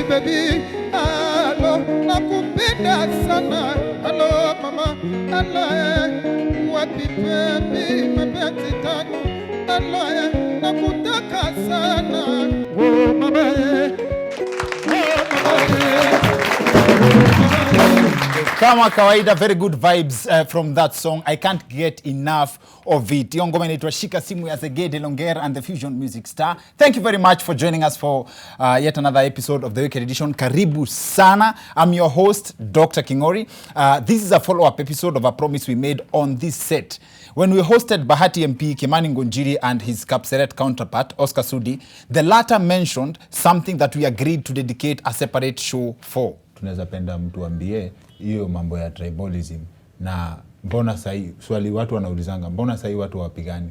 Baby, hello, nakupenda sana. Hello, mama, hello, wapi baby, mapenzi tangu. Hello, nakutaka sana. Oh, mama, Kama kawaida, very good vibes from that song. I can't get enough of it. Hiyo ngoma inaitwa Shika Simu ya Zegede Longer and the Fusion Music Star. Thank you very much for joining us for yet another episode of the Weekend Edition. Karibu sana. I'm your host, Dr. Kingori. This is a follow-up episode of a promise we made on this set. When we hosted Bahati MP, Kimani Ngunjiri and his Kapseret counterpart, Oscar Sudi, the latter mentioned something that we agreed to dedicate a separate show for. Tunaweza penda mtu ambie hiyo mambo ya tribalism na mbona sahi swali watu wanaulizanga mbona sahi watu wapigani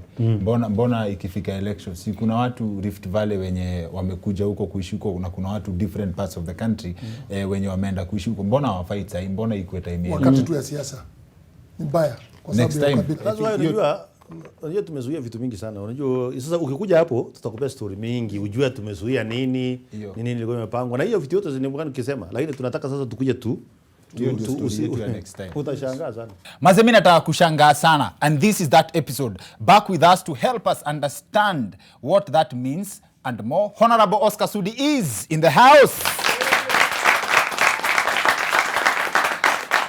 mbona ikifika election si kuna watu Rift Valley wenye wamekuja huko kuishi huko na kuna watu different parts of the country wenye wameenda kuishi huko mbona hawafight sahi mbona ikuwe time wakati tu ya siasa ni mbaya kwa sababu ya kabila. Unajua tumezuia vitu mingi sana. Unajua sasa ukikuja hapo tutakupea story mingi. Ujue tumezuia nini ilikuwa imepangwa. Na hiyo vitu yote zinakuwa nikisema. Lakini tunataka sasa tukuje tu next time. Utashangaa sana. Mazemi nataka kushangaa sana. And this is that episode. Back with us to help us understand what that means and more. Honorable Oscar Sudi is in the house.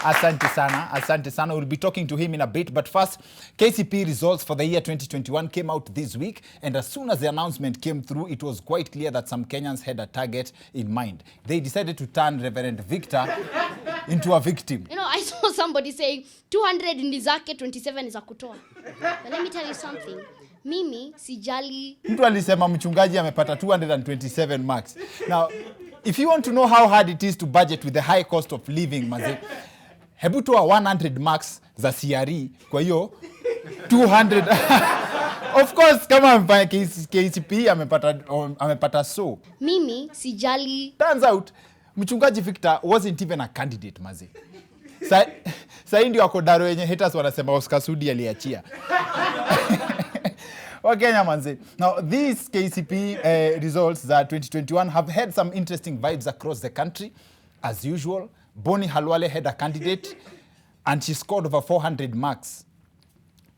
Asante sana. We'll be talking to him in a bit. But first, KCP results for the year 2021 came out this week. And as soon as the announcement came through, it was quite clear that some Kenyans had a target in mind. They decided to turn Reverend Victor into a victim. You know, I saw somebody saying 200 in Nizake, 27 is a kutoa. But let me tell you something. Mimi, sijali. Mtu alisema mchungaji amepata 227 marks. Now, if you want to know how hard it is to budget with the high cost of living, maze, hebu toa 100 marks za CRE, kwa hiyo 200. Of course, kama amefanya KCP amepata so. Mimi, sijali. Turns out, mchungaji Victor wasn't even a candidate, maze. Sa ndio wako daro yenye haters wanasema Oscar Sudi aliachia. Wakenya manze. Now, these KCP results za 2021 have had some interesting vibes across the country. As usual, Boni Halwale had a candidate and she scored over 400 marks.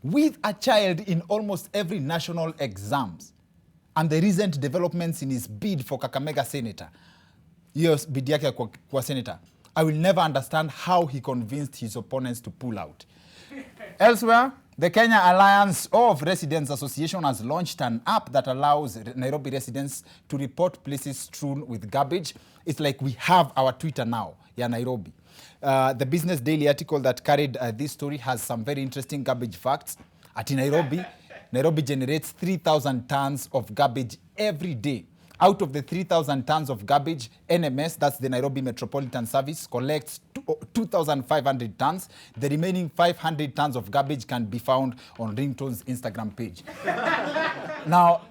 With a child in almost every national exams and the recent developments in his bid for Kakamega Senator, yes, bid yake kwa Senator, I will never understand how he convinced his opponents to pull out. Elsewhere, the Kenya Alliance of Residents Association has launched an app that allows Nairobi residents to report places strewn with garbage. It's like we have our Twitter now, ya Nairobi. The Business Daily article that carried this story has some very interesting garbage facts. At Nairobi generates 3,000 tons of garbage every day. Out of the 3,000 tons of garbage, NMS, that's the Nairobi Metropolitan Service, collects 2,500 tons. The remaining 500 tons of garbage can be found on Ringtone's Instagram page. Now,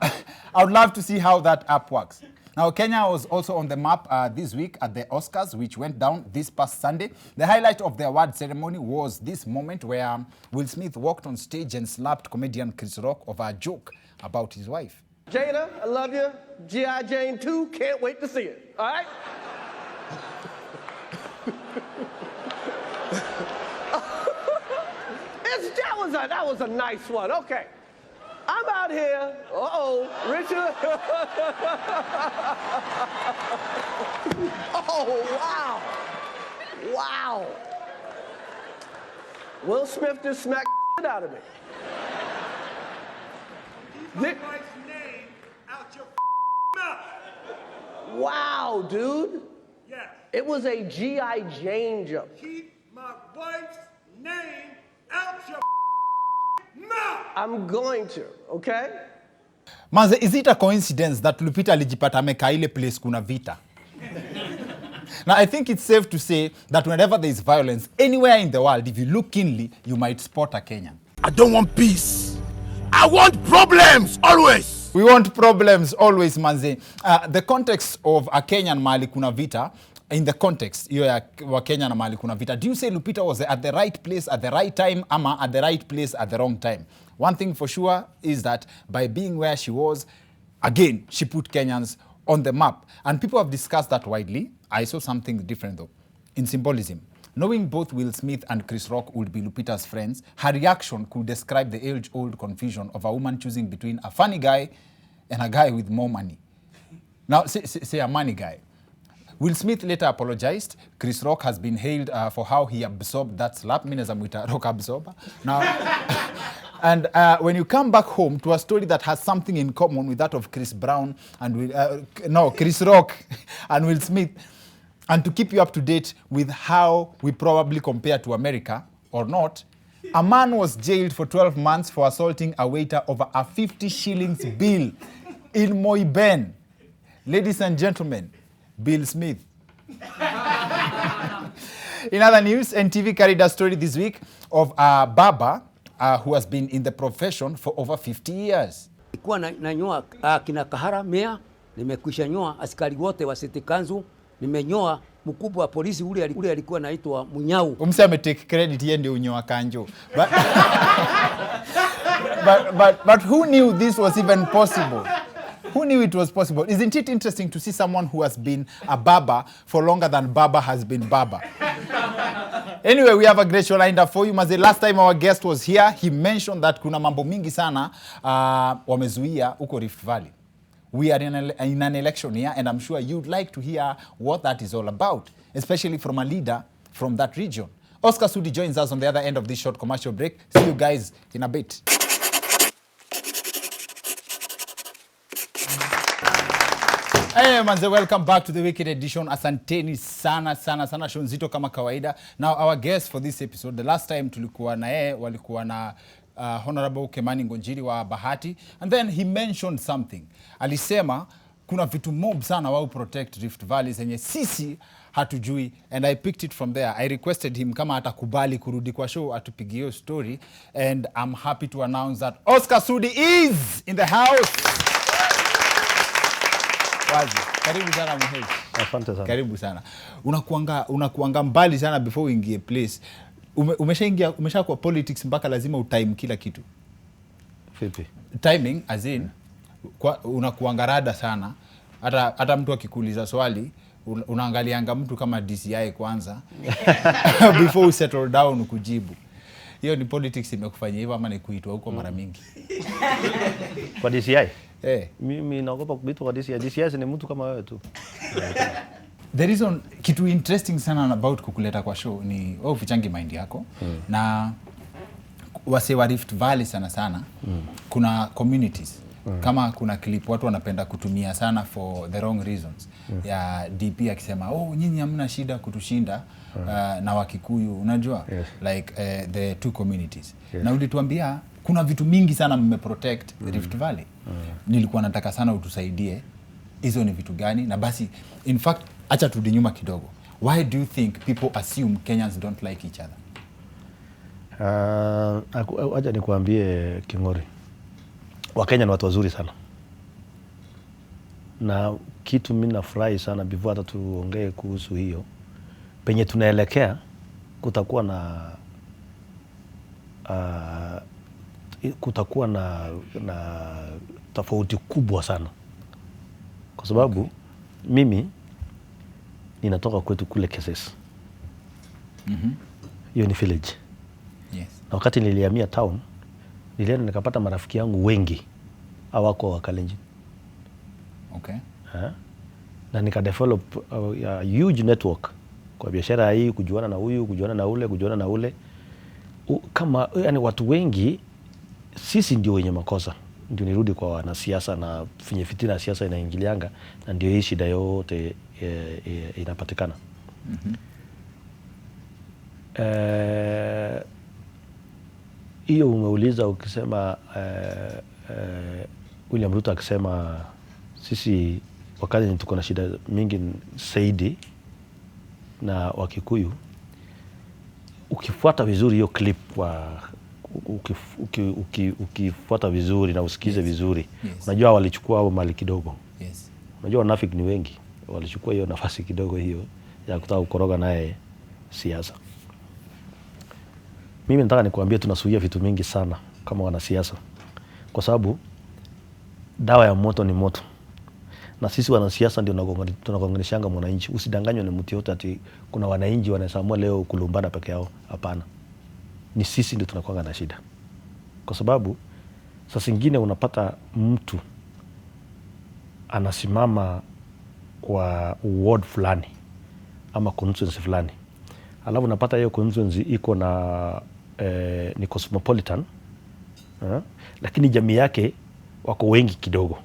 I would love to see how that app works. Now, Kenya was also on the map this week at the Oscars, which went down this past Sunday. The highlight of the award ceremony was this moment where Will Smith walked on stage and slapped comedian Chris Rock over a joke about his wife. Jada, I love you. G.I. Jane 2, can't wait to see it. All right? that was a nice one. Okay. I'm out here. Richard. Oh, wow. Wow. Will Smith just smacked the out of me. Keep my wife's name out your mouth. Wow, dude. Yes. It was a G.I. Jane joke. Keep my wife's name out your mouth. I'm going to, okay? Manze, is it a coincidence that Lupita alijipata ameka ile place kuna vita? Now, I think it's safe to say that whenever there is violence anywhere in the world, if you look keenly, you might spot a Kenyan. I don't want peace. I want problems always. We want problems always, manze. The context of a Kenyan mali kuna vita, in the context hiyo ya wa Kenya na mali kuna vita, do you say Lupita was at the right place at the right time ama at the right place at the wrong time? One thing for sure is that by being where she was, again, she put Kenyans on the map. And people have discussed that widely. I saw something different though, in symbolism. Knowing both Will Smith and Chris Rock would be Lupita's friends, her reaction could describe the age-old confusion of a woman choosing between a funny guy and a guy with more money. Now, say a money guy. Will Smith later apologized. Chris Rock has been hailed for how he absorbed that slap. Mimi nazamuita rock absorber. Now, and when you come back home to a story that has something in common with that of Chris Brown and Chris Rock and Will Smith, and to keep you up to date with how we probably compare to America or not, a man was jailed for 12 months for assaulting a waiter over a 50 shillings bill in Moiben. Ladies and gentlemen, Bill Smith. In other news, NTV carried a story this week of a barber who has been in the profession for over 50 years. Nilikuwa nanyoa kina Kahara Mea, nimekwisha nyoa askari wote wa City Council, nimenyoa mkubwa wa polisi ule alikuwa anaitwa Munyau. Umse take credit yeye ndio unyoa kanjo. But who knew this was even possible? Who knew it was possible? Isn't it interesting to see someone who has been a barber for longer than Baba has been barber? Anyway, we have a great show lined up for you. Maze, last time our guest was here, he mentioned that kuna mambo mingi sana wamezuia huko Rift Valley. We are in an election here, and I'm sure you'd like to hear what that is all about, especially from a leader from that region. Oscar Sudi joins us on the other end of this short commercial break. See you guys in a bit. Hey manze, welcome back to the Wicked Edition. Asanteni sana show nzito kama kawaida. Now our guest for this episode, the last time tulikuwa na yeye walikuwa na Honorable Kemani Ngonjiri wa Bahati, and then he mentioned something. Alisema kuna vitu mob sana wao protect Rift Valley zenye sisi hatujui, and I picked it from there. I requested him kama atakubali kurudi kwa show atupigie hiyo story, and I'm happy to announce that Oscar Sudi is in the house. Wazi. Karibu sana Muhezi. Asante sana. Karibu sana. Unakuanga mbali sana before uingie place. Umeshakuwa politics mpaka lazima utime kila kitu. Vipi? Timing as in unakuanga rada sana. Hata mtu akikuuliza swali unaangalianga mtu kama DCI kwanza before you settle down kujibu. Hiyo ni politics imekufanyia hivyo ama ni kuitwa huko mara mingi? Kwa DCI? Mimi naogopa kuitwa kwa DCI. DCI ni mtu kama wewe tu. The reason kitu interesting sana about kukuleta kwa show ni wewe fichangi mind yako na wase wa Rift Valley sana kuna communities kama kuna clip watu wanapenda kutumia sana for the wrong reasons ya DP akisema nyinyi hamna shida kutushinda na Wakikuyu, unajua like the two communities. Na ulituambia kuna vitu mingi sana mmeprotect Rift Valley. Nilikuwa nataka sana utusaidie hizo ni vitu gani, na basi in fact acha turudi nyuma kidogo. Why do you think people assume Kenyans don't like each other? Acha nikuambie Kingori, Wakenya ni watu wazuri sana, na kitu mimi nafurahi sana before hata tuongee kuhusu hiyo, penye tunaelekea kutakuwa na tofauti kubwa sana, kwa sababu mimi ninatoka kwetu kule Keses. Hiyo ni village. Yes. Na wakati nilihamia town, nilienda nikapata marafiki yangu wengi hawako wa Kalenjin. Okay. Na nikadevelop a huge network kwa biashara hii, kujuana na huyu, kujuana na ule. Kama yani watu wengi, sisi ndio wenye makosa. Ndio nirudi kwa wanasiasa na finye fitina siasa inaingilianga, na ndio hii shida yote inapatikana. Hiyo umeuliza ukisema William Ruto akisema sisi wakati tuko na shida mingi zaidi na Wakikuyu. Ukifuata vizuri hiyo clip ukifuata vizuri na usikize vizuri, unajua walichukua hao mali kidogo. Unajua wanafiki ni wengi, walichukua hiyo nafasi kidogo hiyo ya kutaka kukoroga naye siasa. Mimi nataka nikuambie tunasuia vitu mingi sana kama wanasiasa, kwa sababu dawa ya moto ni moto, na sisi wanasiasa ndio tunagonganishanga mwananchi. Usidanganywe na mtu yote ati kuna wananchi wanasamua leo kulumbana peke yao. Hapana, ni sisi ndio tunakuanga na shida, kwa sababu sasa zingine unapata mtu anasimama kwa ward fulani ama constituency fulani, alafu unapata hiyo constituency iko na ni cosmopolitan, lakini jamii yake wako wengi kidogo,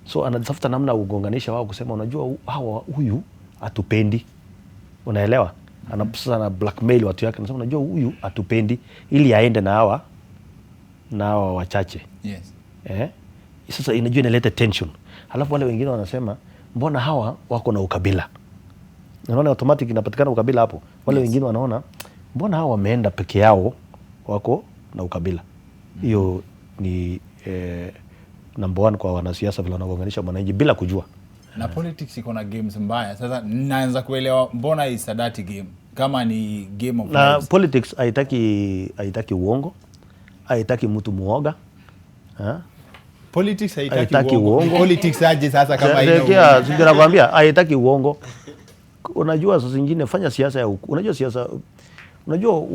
so anatafuta namna ugonganisha wao, kusema unajua hawa huyu atupendi, unaelewa, anapsana blackmail watu yake, anasema unajua huyu atupendi, ili aende na hawa wachache. Sasa inajua inaleta tension. Halafu wale wengine wanasema mbona hawa wako na ukabila, unaona automatic inapatikana ukabila hapo. Wale wengine wanaona mbona hawa wameenda peke yao wako na ukabila. Hiyo ni number 1 kwa wanasiasa vile wanagonganisha wananchi bila kujua. Na politics iko na games mbaya. Sasa naanza kuelewa mbona is a dirty game kama ni game of na lives. Politics haitaki uongo, haitaki mtu muoga. Politics haitaki uongo. Politics aje sasa kama hiyo? Sio nakwambia haitaki uongo. Unajua sasa zingine fanya siasa ya unajua siasa, unajua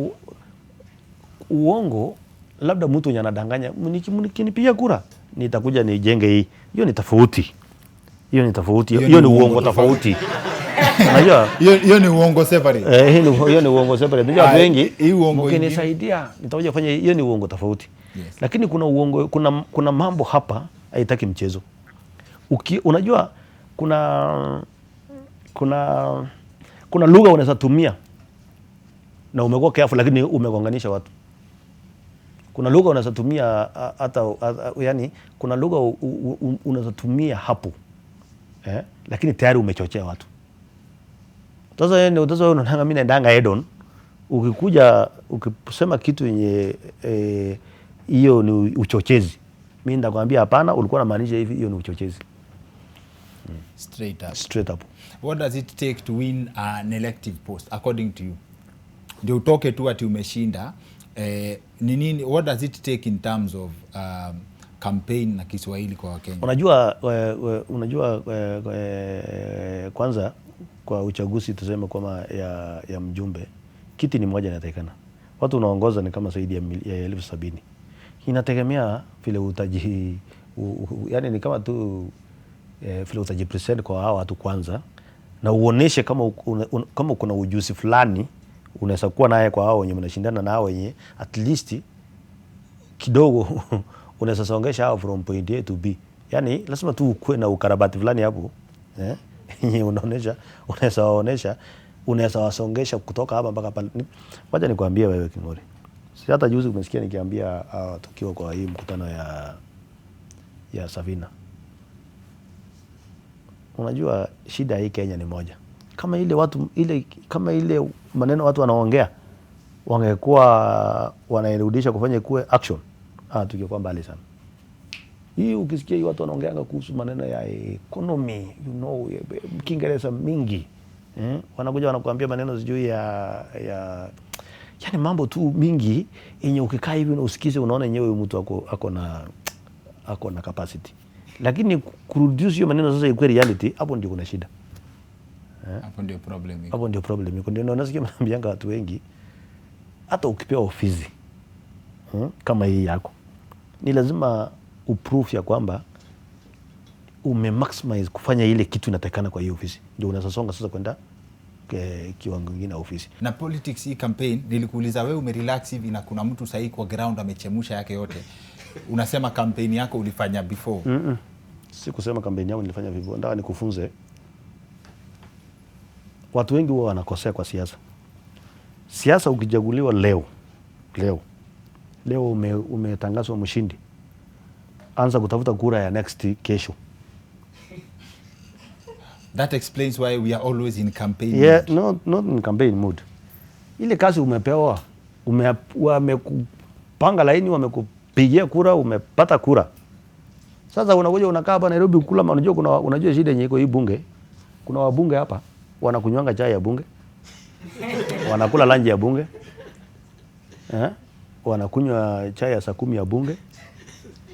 uongo, labda mtu anadanganya, mnikinipigia kura nitakuja nijenge hii. Hiyo ni tofauti. Hiyo ni uongo tofauti. Unajua hiyo ni uongo separate. Hiyo ni uongo separate. Unajua watu wengi mkinisaidia nitakuja kufanya hiyo, ni uongo tofauti. Lakini kuna uongo, kuna mambo hapa haitaki mchezo. Unajua kuna lugha unaweza tumia na umekuwa careful, lakini umegonganisha watu. Kuna lugha unaweza tumia hata yani kuna lugha unaweza tumia hapo lakini tayari umechochea watu. Sasa wewe unaona mimi naendanga Edon, ukikuja ukisema kitu yenye hiyo ni uchochezi, mimi ndakwambia hapana, ulikuwa unamaanisha hivi, hiyo ni uchochezi. Straight up. What does it take to win an elective post according to you? Ndio utoke tu ati umeshinda. Nini, what does it take in terms of campaign na Kiswahili kwa Wakenya? Unajua kwanza kwa uchaguzi tuseme kama ya mjumbe, kiti ni moja inatakikana. Watu unaongoza ni kama zaidi ya 70,000. Inategemea vile utaji yani ni kama tu vile utaji present kwa hao watu kwanza, na uoneshe kama kuna ujuzi fulani unaweza kuwa naye kwa hao wenye mnashindana na hao wenye at least kidogo unaweza songesha hao from point A to B. Yani lazima tu ukue na ukarabati fulani hapo, unaweza wasongesha kutoka hapa mpaka pale. Wacha nikwambie wewe King'ori, si hata juzi umesikia nikiambia tukiwa kwa hii mkutano ya Savina, unajua shida hii Kenya ni moja. Kama ile maneno watu wanaongea wangekuwa wanairudisha kufanya kuwe action, tungekuwa mbali sana. Hii ukisikia hii watu wanaongeanga kuhusu maneno ya economy, Kiingereza mingi, wanakuja wanakuambia maneno sijui yani mambo tu mingi yenye ukikaa hivi na usikize unaona yenyewe mtu ako na capacity. Lakini kureduce hiyo maneno sasa ikuwe reality, hapo ndio kuna shida. Hapo ndio problem. Hapo ndio problem. Ndio nasikia mnaambianga watu wengi, hata ukipewa ofisi kama hii yako, ni lazima uproof ya kwamba maximize kufanya ile kitu inatakana kwa hiyo ofisi, ndio unasonga sasa kwenda kiwango kingine ofisi. Na politics hii campaign, nilikuuliza wewe umerelax hivi na kuna mtu sahi kwa ground amechemusha yake yote, unasema campaign yako ulifanya before? Si kusema campaign yangu nilifanya before, ndio nikufunze. Watu wengi huwa wanakosea kwa siasa. Siasa ukijaguliwa leo umetangazwa mshindi, anza kutafuta kura ya next kesho. That explains why we are always in campaign mode. Not in campaign mode. Ile kazi umepewa wamekupanga laini, wamekupigia kura, umepata kura. Sasa unakuja unakaa hapa Nairobi kula, unajua shida yenye iko hii bunge. Kuna wabunge hapa wanakunywanga chai ya bunge. Wanakula lunch ya bunge. Wanakunywa chai ya saa 10 ya bunge.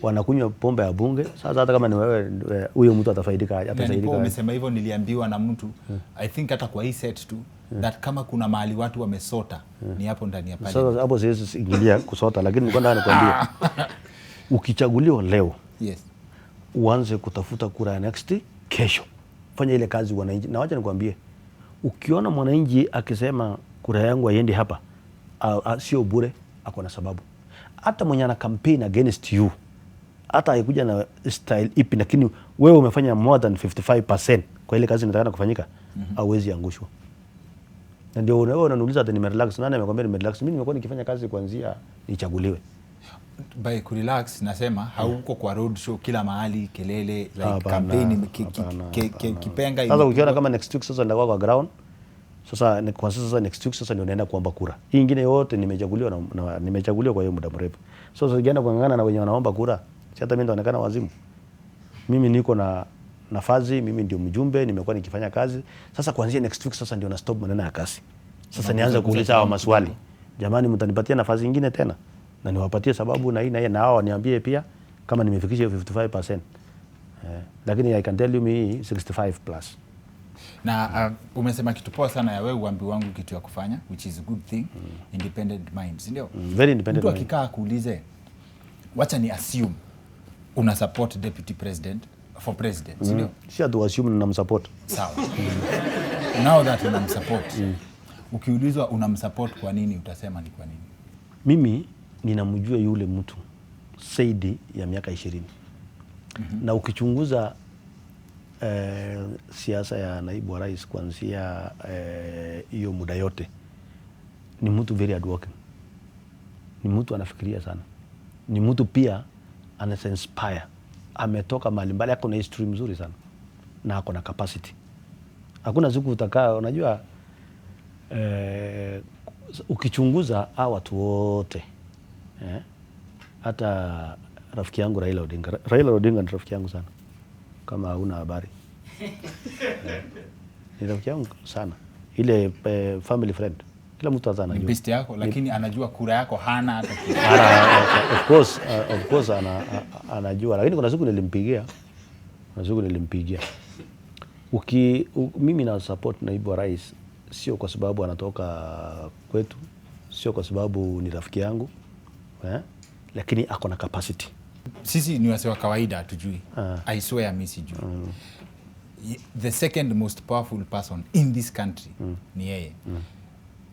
Wanakunywa pombe ya bunge. Sasa hata kama ni wewe, huyo mtu atafaidika. Umesema hivyo, niliambiwa na mtu I think hata kwa hii set tu that kama kuna mahali watu wamesota ni hapo ndani ya pale. Sasa hapo siwezi ingilia kusota, lakini nilikuwa nataka nikwambie ukichaguliwa leo, yes, uanze kutafuta kura ya next kesho. Fanya ile kazi wananchi. Na wacha nikwambie, ukiona mwananchi akisema kura yangu haiendi hapa, sio bure, ako na sababu. Hata mwenye ana campaign against you, hata haikuja na style ipi, lakini wewe umefanya more than 55% kwa ile kazi inataka kufanyika, hauwezi angushwa. Na ndio wewe unaniuliza ati nimerelax. Nani amekwambia nimerelax? Mimi nimekuwa nikifanya kazi kuanzia nichaguliwe. By kurelax nasema hauko kwa road show kila mahali kelele like campaign kipenga. Sasa ukiona kama next week sasa nitakuwa kwa ground. Sasa kwa sasa next week sasa ndio naenda kuomba kura. Hii nyingine yote nimechaguliwa na nimechaguliwa kwa hiyo muda mrefu. Sasa sijaenda kuangana na wenye wanaomba kura. Si hata mimi naonekana wazimu. Mimi niko na nafasi, mimi ndio mjumbe, nimekuwa nikifanya kazi. Sasa kuanzia next week sasa ndio na stop maneno ya kazi. Sasa nianze kuuliza hao maswali. Jamani, mtanipatia nafasi nyingine tena? Na niwapatie sababu na hii na hii, na hao waniambie pia kama nimefikisha 55%. Lakini I can tell you me 65 plus. Na umesema kitu poa sana ya wewe uambi wangu kitu ya kufanya, which is a good thing. Independent minds, ndio? Very independent. Mtu akikaa kuulize, wacha ni assume una support deputy president for president, ndio? Si atu assume ninamsupport. Sawa. Now that unamsupport, ukiulizwa unamsupport kwa nini, utasema ni kwa nini? Mimi ninamjua yule mtu zaidi ya miaka 20. Na ukichunguza siasa ya naibu wa rais kuanzia hiyo muda yote, ni mtu very hardworking. Ni mtu anafikiria sana. Ni mtu pia ana-inspire. Ametoka mahali mbali, ako na history mzuri sana. Na ako na capacity. Hakuna siku utakaa, unajua ukichunguza hawa watu wote, hata rafiki yangu Raila Odinga ni rafiki yangu sana, kama huna habari. Ni rafiki yangu sana, ile family friend, kila mtu anajua. Ni best yako, lakini anajua kura yako hana hata kitu. Of course anajua, lakini kuna siku nilimpigia. Mimi na support naibu wa rais, sio kwa sababu anatoka kwetu, sio kwa sababu ni rafiki yangu, lakini ako na capacity. Sisi ni wase wa kawaida hatujui. I swear mimi sijui. The second most powerful person in this country ni yeye.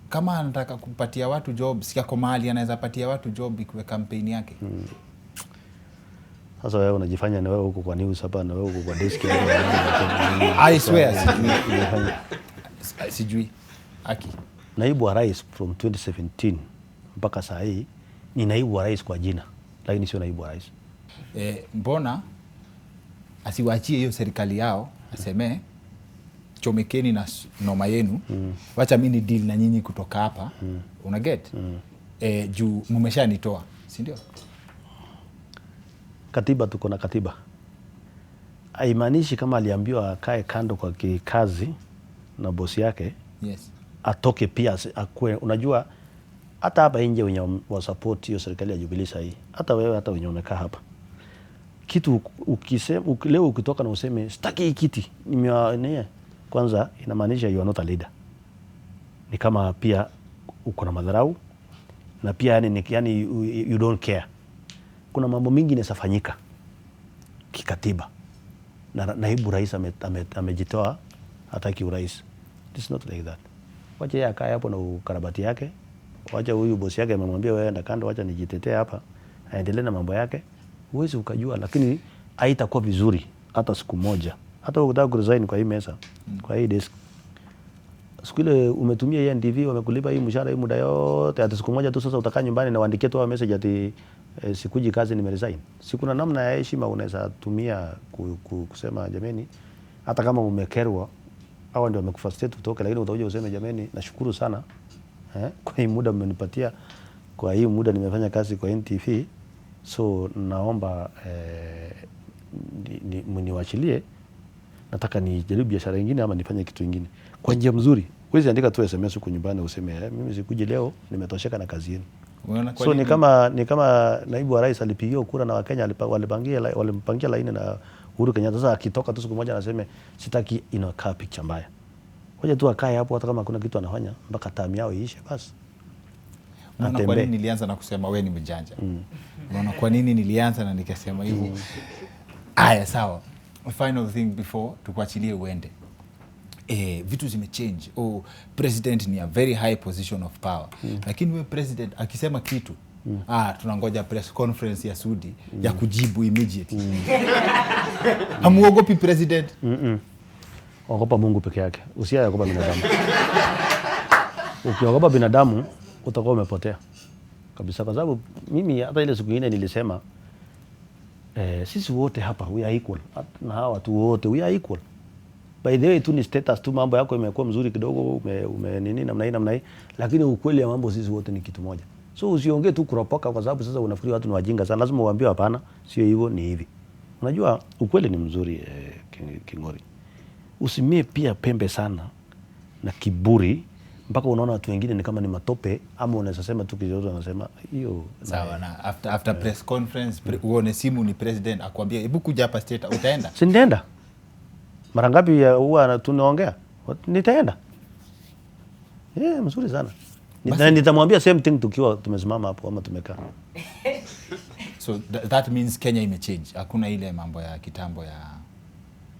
Kama anataka kupatia watu job, siko mahali anaweza patia watu job ikiwe campaign yake. Sasa wewe unajifanya na wewe huko kwa news hapa, na wewe huko kwa desk. I swear sijui. Aki. Naibu wa rais from 2017 mpaka saa hii ni naibu wa rais kwa jina, lakini sio naibu wa rais. Mbona asiwaachie hiyo serikali yao, aseme chomekeni na noma yenu, wacha mimi deal na nyinyi kutoka hapa, una get? Juu mmeshanitoa, si ndio? Katiba, tuko na katiba. Haimaanishi kama aliambiwa akae kando kwa kazi na bosi yake, yes, atoke pia akue. Unajua hata hapa nje wenye wa support hiyo serikali ya Jubilee hii, hata wewe, hata wenye umekaa hapa, kitu ukisema leo ukitoka na useme sitaki hii kiti, kwanza inamaanisha you are not a leader. Ni kama pia uko na madharau, na pia yani you don't care. Kuna mambo mingi yanafanyika kikatiba, na naibu rais amejitoa, hataki urais. It's not like that. Wacha yeye akae hapo na ukarabati yake. Wacha huyu bosi yake amemwambia wewe enda kando, wacha nijitetee hapa, aendelee na mambo yake. Uwezi ukajua, lakini haitakuwa vizuri hata siku moja. Hata ukitaka kuresign kwa hii mesa, kwa hii desk, siku ile umetumia hii NTV, wamekulipa hii mshahara hii muda yote, hata siku moja tu sasa utakaa nyumbani na uandikie tu message ati sikuji kazi, nimeresign. Si kuna namna ya heshima unaweza tumia kusema jameni, hata kama umekerwa au ndio wamekufrustrate utoke, lakini utakuja useme jameni, nashukuru sana kwa hii muda mmenipatia, kwa hii muda nimefanya kazi kwa NTV, so naomba mniwachilie. Nataka nijaribu biashara nyingine ama nifanye kitu kingine kwa njia mzuri. Huwezi andika tu SMS huko nyumbani useme mimi sikuje leo, nimetosheka na kazi yenu. So ni kama naibu wa rais alipigiwa kura na Wakenya walimpangia laini na Uhuru Kenyatta. Sasa akitoka tu siku moja anasema sitaki inakaa picha mbaya. Ngoja tu akae hapo hata kama kuna kitu anafanya mpaka tamu yao iishe basi. Unaona kwa nini nilianza na kusema wewe ni mjanja? Unaona kwa nini nilianza na nikasema hivyo? Aya, sawa. Final thing before tukuachilie uende. Vitu zimechange. President ni a very high position of power. Lakini wewe president akisema kitu, tunangoja press conference ya Sudi ya kujibu immediately. Hamuogopi president? Ogopa Mungu peke yake. Usiogopa binadamu. Ukiogopa binadamu utakuwa umepotea kabisa, kwa sababu mimi hata ile siku nyingine nilisema sisi wote hapa we are equal, na hawa watu wote we are equal. By the way tu ni status tu, mambo yako imekuwa mzuri kidogo, nini namna hii, lakini ukweli ya mambo sisi wote ni kitu moja. So usiongee tu kuropoka kwa sababu sasa unafikiri watu ni wajinga sana. Lazima uambie hapana, sio hivyo, ni hivi. Unajua ukweli ni mzuri Kingori. Usimie pia pembe sana na kiburi mpaka unaona watu wengine ni kama ni matope, ama unaweza sema tu kidogo unasema hiyo sawa. Na after press conference uone simu ni president akwambia hebu kuja hapa state, utaenda? Si nitaenda. Mara ngapi huwa tunaongea? Nitaenda. Mzuri sana. Nitamwambia same thing tukiwa tumesimama hapo ama tumekaa. So that means Kenya imechange. Hakuna ile mambo ya kitambo ya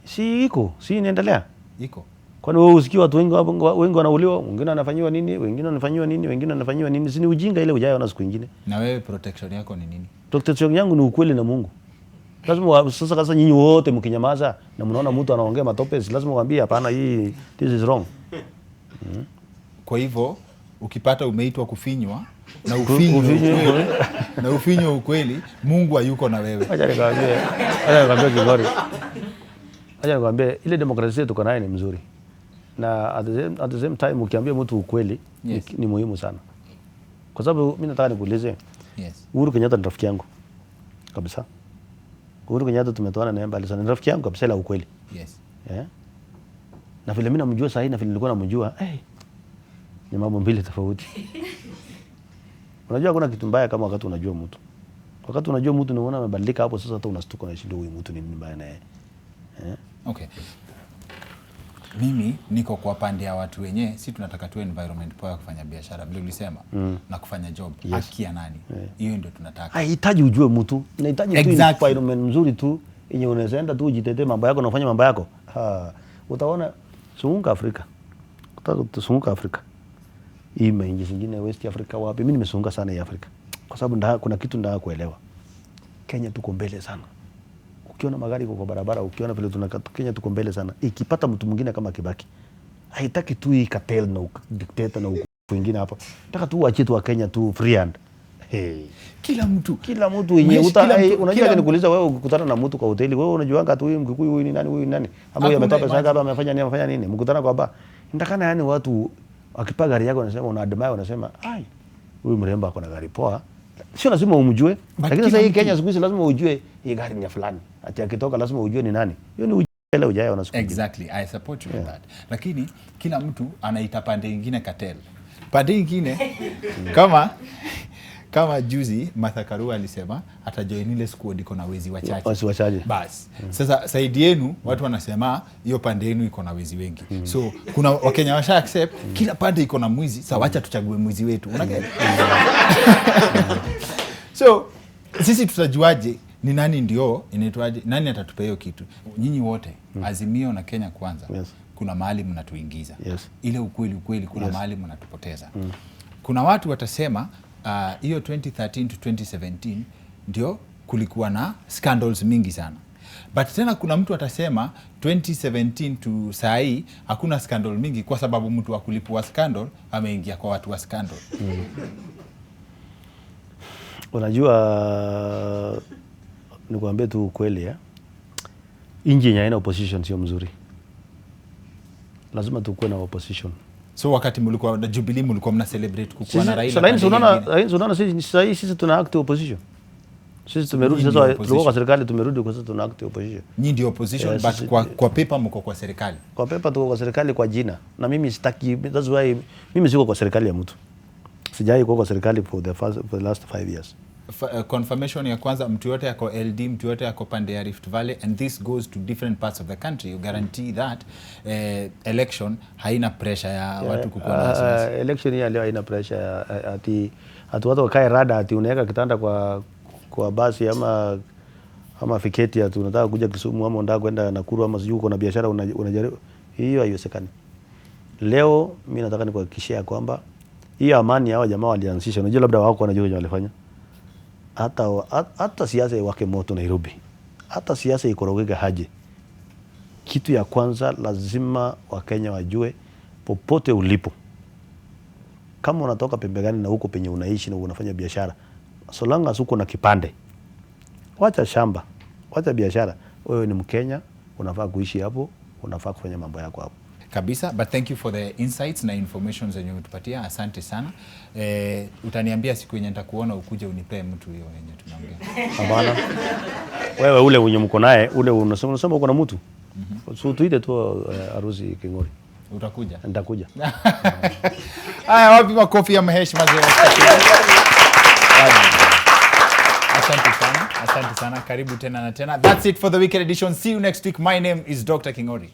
si inaendelea. Iko. Kwani wewe usikie watu wengi wanauliwa, wengine wanafanywa nini, wengine wanafanywa nini? Si ni ujinga ile ujayo na siku nyingine. Na wewe protection yako ni nini? Protection yangu ni ukweli na Mungu. Lazima sasa nyinyi wote mkinyamaza na mnaona mtu anaongea matope, lazima uambie hapana, hii this is wrong. Kwa hivyo ukipata umeitwa kufinywa na ufinyo ukweli, Mungu hayuko na wewe. Acha nikwambie Kingori. Acha nikwambie ile demokrasia tuko nayo ni mzuri. Na at the same time ukiambia mtu ukweli ni muhimu sana. Kwa sababu mimi nataka nikuulize. Uhuru Kenyatta ni rafiki yangu kabisa. Uhuru Kenyatta tumetoana naye mbali sana. Ni rafiki yangu kabisa la ukweli. Na vile mimi namjua sasa na vile nilikuwa namjua, ni mambo mbili tofauti. Unajua kuna kitu mbaya kama wakati unajua mtu. Wakati unajua mtu unaona amebadilika hapo sasa hata unastuka na shindo huyu mtu ni nini mbaya naye. Okay. Mimi niko kwa pande ya watu wenyewe, si tunataka tu environment poa kufanya biashara vile ulisema na kufanya job. Haki ya nani? Hiyo ndio tunataka. Haihitaji ujue mtu. Unahitaji tu environment mzuri tu yenye unaweza enda tu ujitetee mambo yako na ufanye mambo yako. Utaona sunguka Afrika. Utasunguka Afrika. Hii maingi zingine West Africa wapi? Mimi nimesunguka sana hii Afrika. Kwa sababu kuna kitu nataka kuelewa. Kenya tuko mbele sana. Ukiona magari kwa barabara, ukiona vile tunakata Kenya tuko mbele sana. Ikipata mtu mwingine kama Kibaki, haitaki tu hii cartel na dictator na wengine hapa. Nataka tu waache tu wa Kenya tu free hand. Kila mtu yenyewe unajua nikuuliza wewe ukikutana na mtu kwa hoteli, wewe unajuanga tu huyu Mkikuyu huyu ni nani? Ama huyu ametoa pesa hapa amefanya nini? Mkutana kwa baba. Nitakana yani watu akipa gari yako unasema unaadmire, unasema huyu mrembo ako na gari poa. Sio lazima umjue. Lakini sasa hii Kenya siku hizi lazima ujue hii gari ni fulani. Ati akitoka lazima ujue ni nani. Hiyo ni ujele ujayo na siku. Exactly. I support you with that. Lakini kila mtu anaita pande nyingine cartel. Pande nyingine kama juzi Martha Karua alisema atajoin ile squad iko na wezi wachache. Bas. Sasa saidi yenu watu wanasema hiyo pande yenu iko na wezi wengi. So kuna Wakenya washa accept kila pande iko na mwizi. Sasa acha tuchague mwizi wetu. Unaelewa? So sisi tutajuaje ni nani ndio inaitwaje, nani atatupea hiyo kitu? Nyinyi wote Azimio na Kenya Kwanza kuna mahali mnatuingiza. Ile ukweli kuna mahali mnatupoteza. Kuna watu watasema hiyo 2013 to 2017 ndio kulikuwa na scandals mingi sana. But tena kuna mtu atasema 2017 to saa hii hakuna scandal mingi kwa sababu mtu wa kulipua scandal ameingia kwa watu wa scandal. Unajua nikwambie tu ukweli nje ya opposition sio mzuri. Lazima tukue na opposition So wakati mlikuwa na Jubilee mlikuwa mna celebrate kukuwa na Raila. So unaona sisi tuna act opposition. Sisi tumerudi sasa, tulikuwa kwa serikali, tumerudi kwa sasa tuna act opposition. Nyinyi ndio opposition, but kwa paper mko kwa serikali. Kwa paper tuko kwa serikali kwa jina. Na mimi sitaki, that's why mimi siko kwa serikali ya mtu. Sijai kwa serikali for the last 5 years. Confirmation ya kwanza, mtu yote yako LD, mtu yote yako pande ya Rift Valley, and this goes to different parts of the country. You guarantee that election haina pressure ya watu kukuwa na wasiwasi. Election hii leo haina pressure ati watu wakae rada ati unaweka kitanda kwa basi ama fiketi ati unataka kuja Kisumu ama unataka kwenda Nakuru ama sijui uko na biashara unajaribu. Hiyo haiwezekani. Leo mimi nataka nikuhakikishia kwamba hiyo amani hao jamaa walianzisha, unajua labda wako wanajua nini walifanya. Hata siasa iwake moto Nairobi, hata siasa ikorogeke haje, kitu ya kwanza lazima Wakenya wajue popote ulipo, kama unatoka pembe gani na huko penye unaishi na unafanya biashara, so long as uko na kipande, wacha shamba, wacha biashara, wewe ni Mkenya, unafaa kuishi hapo, unafaa kufanya mambo yako hapo kabisa. But thank you for the insights na information zenye umetupatia, asante sana. Utaniambia siku yenye nitakuona ukuje unipe mtu hiyo yenye tunaongea. Hapana. Wewe ule unye mko naye, ule unasema uko na mtu. So tuite tu harusi King'ori. Utakuja? Nitakuja. Haya, wapi makofi ya heshima zao. Asante sana. Karibu tena na tena. That's it for the weekend edition. See you next week. My name is Dr. King'ori.